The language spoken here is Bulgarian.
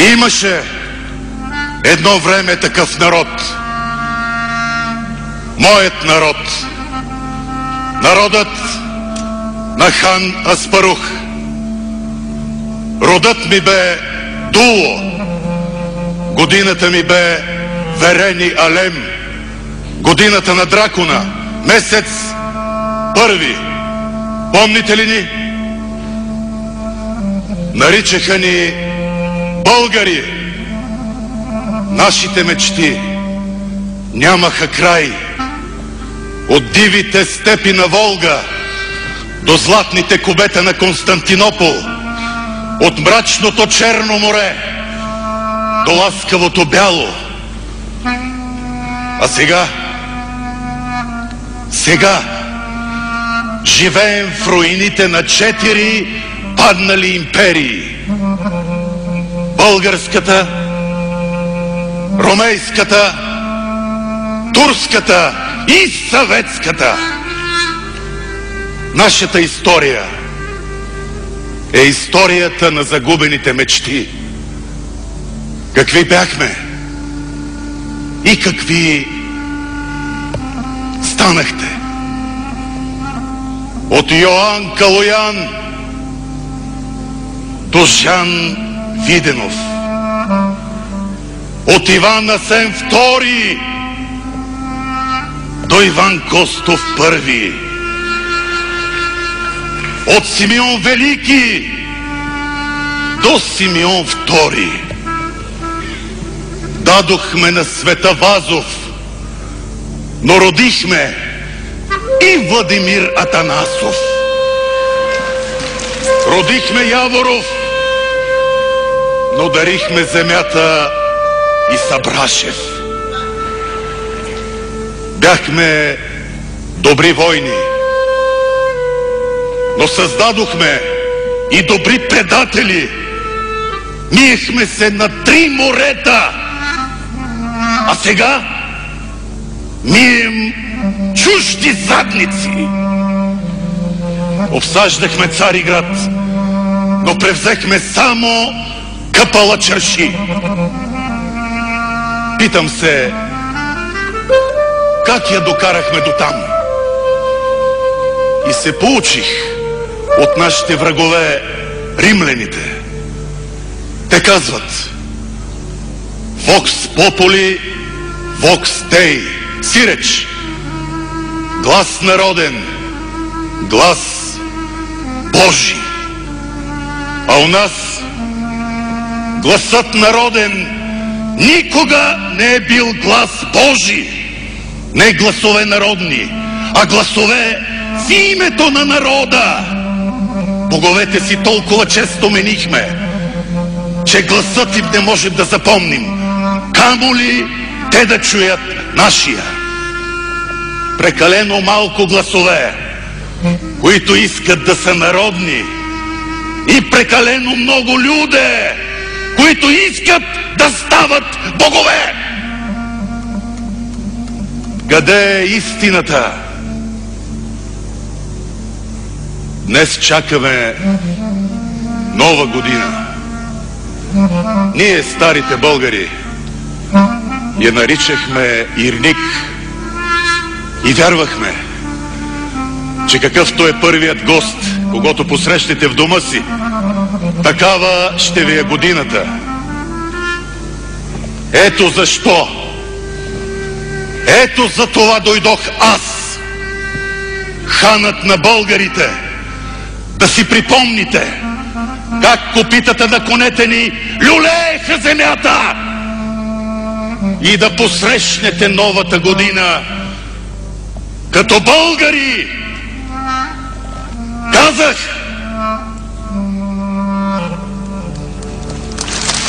Имаше едно време такъв народ. Моят народ. Народът на хан Аспарух. Родът ми бе Дуло. Годината ми бе Верени Алем. Годината на дракона. Месец първи. Помните ли ни? Наричаха ни българи. Нашите мечти нямаха край. От дивите степи на Волга до златните кубета на Константинопол, от мрачното Черно море до ласкавото бяло. А сега живеем в руините на 4 паднали империи. Българската, ромейската, турската и съветската. Нашата история е историята на загубените мечти. Какви бяхме и какви станахте. От Йоан Калоян до Жан Виденов, от Иван Асен II до Иван Костов I, от Симеон Велики до Симеон II. Дадохме на света Вазов, но родихме и Владимир Атанасов. Родихме Яворов, но дарихме земята и Сабрашев. Бяхме добри войни, но създадохме и добри предатели. Миехме се на 3 морета, а сега мием чужди задници. Обсаждахме Цариград, но превзехме само Капалачарши. Питам се, как я докарахме до там? И се поучих от нашите врагове, римляните. Те казват: Vox populi, vox Dei. Сиреч, глас народен, глас Божий. А у нас гласът народен никога не е бил глас Божий. Не гласове народни, а гласове в името на народа. Боговете си толкова често менихме, че гласът им не можем да запомним. Камо ли те да чуят нашия? Прекалено малко гласове, които искат да са народни, и прекалено много люде, които искат да стават богове. Къде е истината? Днес чакаме нова година. Ние, старите българи, я наричахме Ирник и вярвахме, че какъвто е първият гост, когато посрещнете в дома си, такава ще ви е годината. Ето защо. Ето за това дойдох аз, ханът на българите, да си припомните как копитата на конете ни люлееха земята и да посрещнете новата година като българи. Казах,